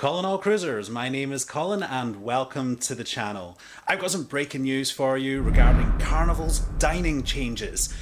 Colin All Cruisers, my name is Colin and welcome to the channel. I've got some breaking news for you regarding Carnival's dining changes.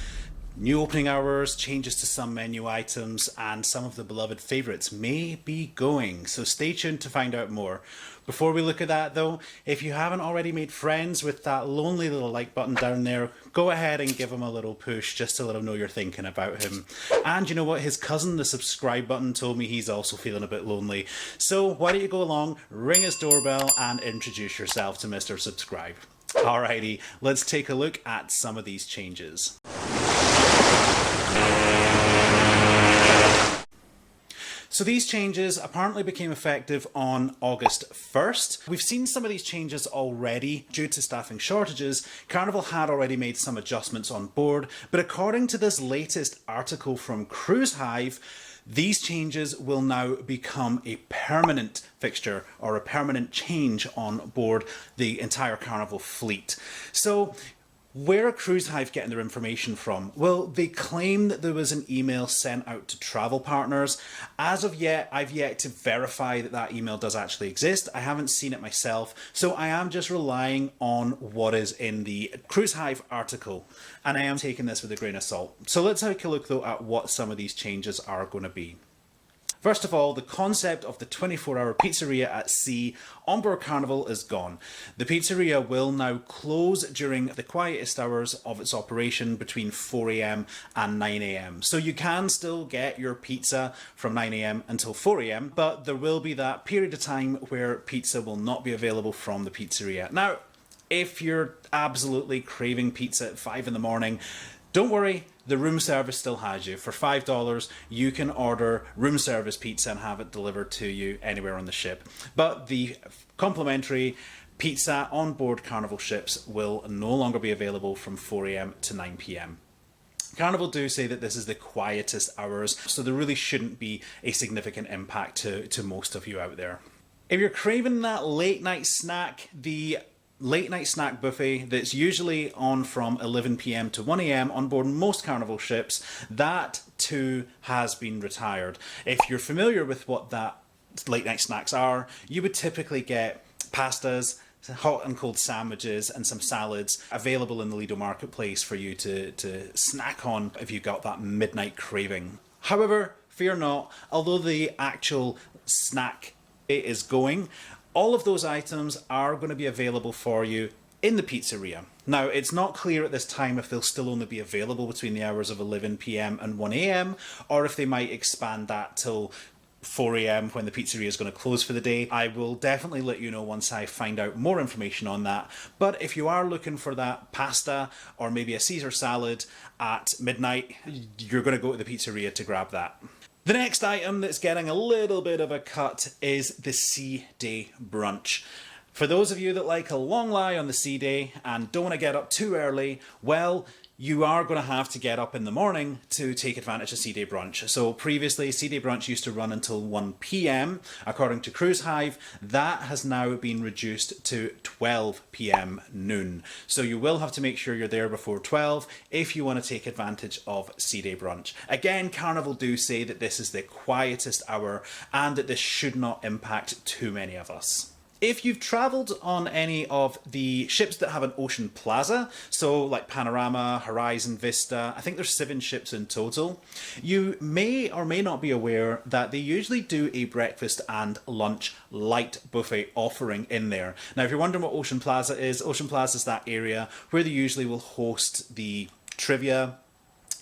New opening hours, changes to some menu items, and some of the beloved favourites may be going, so stay tuned to find out more. Before we look at that though, if you haven't already made friends with that lonely little like button down there, go ahead and give him a little push just to let him know you're thinking about him. And you know what, his cousin, the subscribe button, told me he's also feeling a bit lonely. So why don't you go along, ring his doorbell and introduce yourself to Mr. Subscribe. Alrighty, let's take a look at some of these changes. So these changes apparently became effective on August 1st. We've seen some of these changes already due to staffing shortages. Carnival had already made some adjustments on board, but according to this latest article from Cruise Hive, these changes will now become a permanent fixture or a permanent change on board the entire Carnival fleet. So where are Cruise Hive getting their information from? Well, they claim that there was an email sent out to travel partners. As of yet, I've yet to verify that that email does actually exist. I haven't seen it myself, so I am just relying on what is in the Cruise Hive article, and I am taking this with a grain of salt. So let's take a look though at what some of these changes are going to be. First of all, the concept of the 24-hour pizzeria at sea on board Carnival is gone. The pizzeria will now close during the quietest hours of its operation between 4 AM and 9 AM. So you can still get your pizza from 9 AM until 4 AM, but there will be that period of time where pizza will not be available from the pizzeria. Now, if you're absolutely craving pizza at 5 in the morning, don't worry, the room service still has you. For $5, you can order room service pizza and have it delivered to you anywhere on the ship. But the complimentary pizza on board Carnival ships will no longer be available from 4 AM to 9 PM. Carnival do say that this is the quietest hours, so there really shouldn't be a significant impact to most of you out there. If you're craving that late night snack, the late night snack buffet that's usually on from 11 PM to 1 AM on board most Carnival ships, that too has been retired. If you're familiar with what that late night snacks are, you would typically get pastas, hot and cold sandwiches and some salads available in the Lido marketplace for you to snack on if you got that midnight craving. However, fear not, although the actual snack is going, all of those items are going to be available for you in the pizzeria. Now, it's not clear at this time if they'll still only be available between the hours of 11 PM and 1 AM, or if they might expand that till 4 AM when the pizzeria is going to close for the day. I will definitely let you know once I find out more information on that. But if you are looking for that pasta or maybe a Caesar salad at midnight, you're going to go to the pizzeria to grab that. The next item that's getting a little bit of a cut is the sea day brunch. For those of you that like a long lie on the sea day and don't want to get up too early, well, you are going to have to get up in the morning to take advantage of sea day brunch. So previously, sea day brunch used to run until 1 PM. According to Cruise Hive, that has now been reduced to 12 PM noon. So you will have to make sure you're there before 12 if you want to take advantage of sea day brunch. Again, Carnival do say that this is the quietest hour and that this should not impact too many of us. If you've travelled on any of the ships that have an ocean plaza, so like Panorama, Horizon, Vista, I think there's 7 ships in total, you may or may not be aware that they usually do a breakfast and lunch light buffet offering in there. Now, if you're wondering what Ocean Plaza is that area where they usually will host the trivia.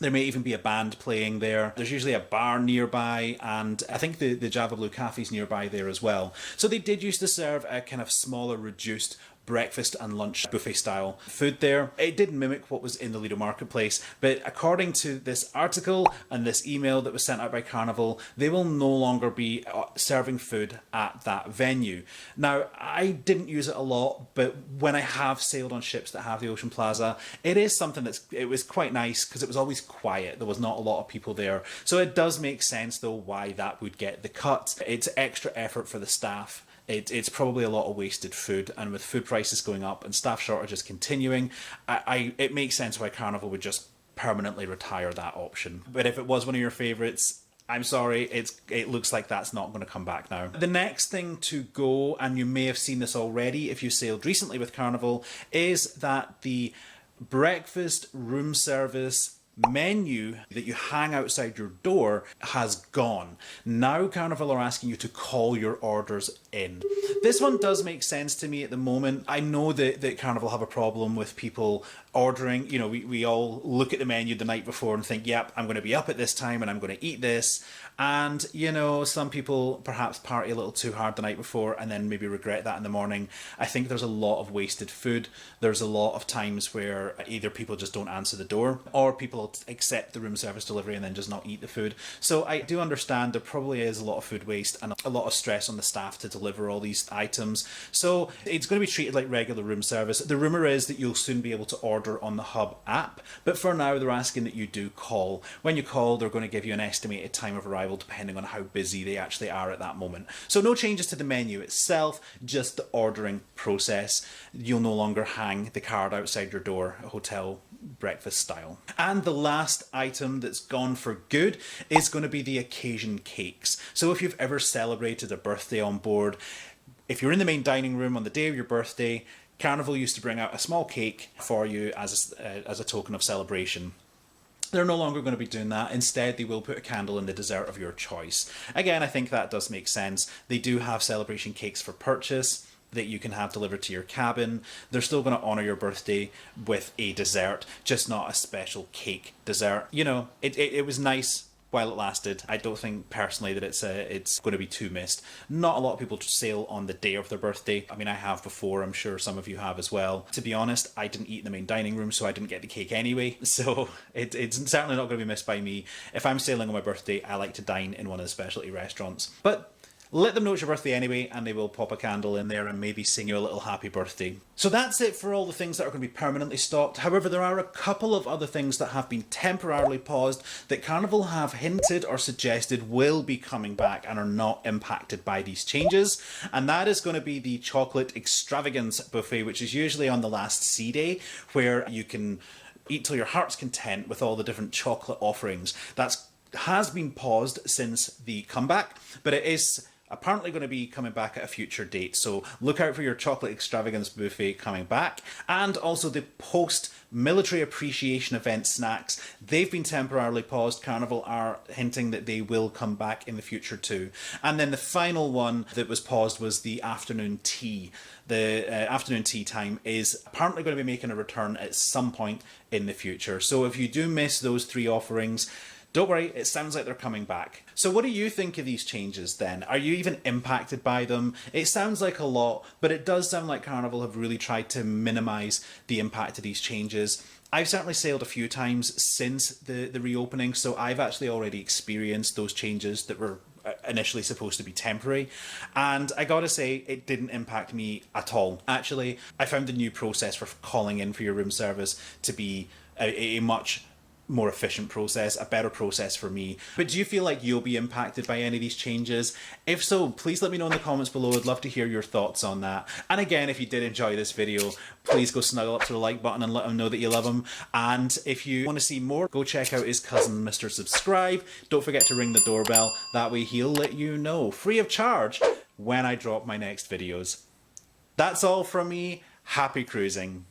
There may even be a band playing there. There's usually a bar nearby, and I think the Java Blue Cafe is nearby there as well. So they did used to serve a kind of smaller, reduced breakfast and lunch buffet style food there. It did mimic what was in the Lido marketplace, but according to this article and this email that was sent out by Carnival, they will no longer be serving food at that venue. Now, I didn't use it a lot, but when I have sailed on ships that have the Ocean Plaza, it is something it was quite nice because it was always quiet. There was not a lot of people there. So it does make sense though why that would get the cut. It's extra effort for the staff. It's probably a lot of wasted food, and with food prices going up and staff shortages continuing, it makes sense why Carnival would just permanently retire that option. But if it was one of your favourites, I'm sorry, it looks like that's not going to come back now. The next thing to go, and you may have seen this already if you sailed recently with Carnival, is that the breakfast room service menu that you hang outside your door has gone. Now Carnival are asking you to call your orders in. This one does make sense to me at the moment. I know that Carnival have a problem with people ordering. You know, we all look at the menu the night before and think, yep, I'm going to be up at this time and I'm going to eat this. And, you know, some people perhaps party a little too hard the night before and then maybe regret that in the morning. I think there's a lot of wasted food. There's a lot of times where either people just don't answer the door or people accept the room service delivery and then just not eat the food. So I do understand there probably is a lot of food waste and a lot of stress on the staff to deliver all these items. So it's going to be treated like regular room service. The rumour is that you'll soon be able to order on the Hub app, but for now they're asking that you do call. When you call, they're going to give you an estimated time of arrival depending on how busy they actually are at that moment. So no changes to the menu itself, just the ordering process. You'll no longer hang the card outside your door, hotel breakfast style. And the last item that's gone for good is going to be the occasion cakes. So if you've ever celebrated a birthday on board, if you're in the main dining room on the day of your birthday, Carnival used to bring out a small cake for you as a token of celebration. They're no longer going to be doing that. Instead, they will put a candle in the dessert of your choice. Again, I think that does make sense. They do have celebration cakes for purchase that you can have delivered to your cabin. They're still going to honour your birthday with a dessert, just not a special cake dessert. You know, it was nice while it lasted. I don't think personally that it's going to be too missed. Not a lot of people sail on the day of their birthday. I mean, I have before. I'm sure some of you have as well. To be honest, I didn't eat in the main dining room, so I didn't get the cake anyway. So it's certainly not going to be missed by me. If I'm sailing on my birthday, I like to dine in one of the specialty restaurants. But let them know it's your birthday anyway, and they will pop a candle in there and maybe sing you a little happy birthday. So that's it for all the things that are going to be permanently stopped. However, there are a couple of other things that have been temporarily paused that Carnival have hinted or suggested will be coming back and are not impacted by these changes. And that is going to be the chocolate extravagance buffet, which is usually on the last sea day, where you can eat till your heart's content with all the different chocolate offerings. Has been paused since the comeback, but it is apparently going to be coming back at a future date. So look out for your chocolate extravagance buffet coming back. And also the post-military appreciation event snacks. They've been temporarily paused. Carnival are hinting that they will come back in the future too. And then the final one that was paused was the afternoon tea. The afternoon tea time is apparently going to be making a return at some point in the future. So if you do miss those three offerings, don't worry, it sounds like they're coming back. So what do you think of these changes then? Are you even impacted by them? It sounds like a lot, but it does sound like Carnival have really tried to minimise the impact of these changes. I've certainly sailed a few times since the reopening, so I've actually already experienced those changes that were initially supposed to be temporary, and I gotta say it didn't impact me at all. Actually, I found the new process for calling in for your room service to be a much more efficient process, a better process for me. But do you feel like you'll be impacted by any of these changes? If so, please let me know in the comments below. I'd love to hear your thoughts on that. And again, if you did enjoy this video, please go snuggle up to the like button and let him know that you love him. And if you want to see more, go check out his cousin, Mr. Subscribe. Don't forget to ring the doorbell. That way he'll let you know, free of charge, when I drop my next videos. That's all from me. Happy cruising.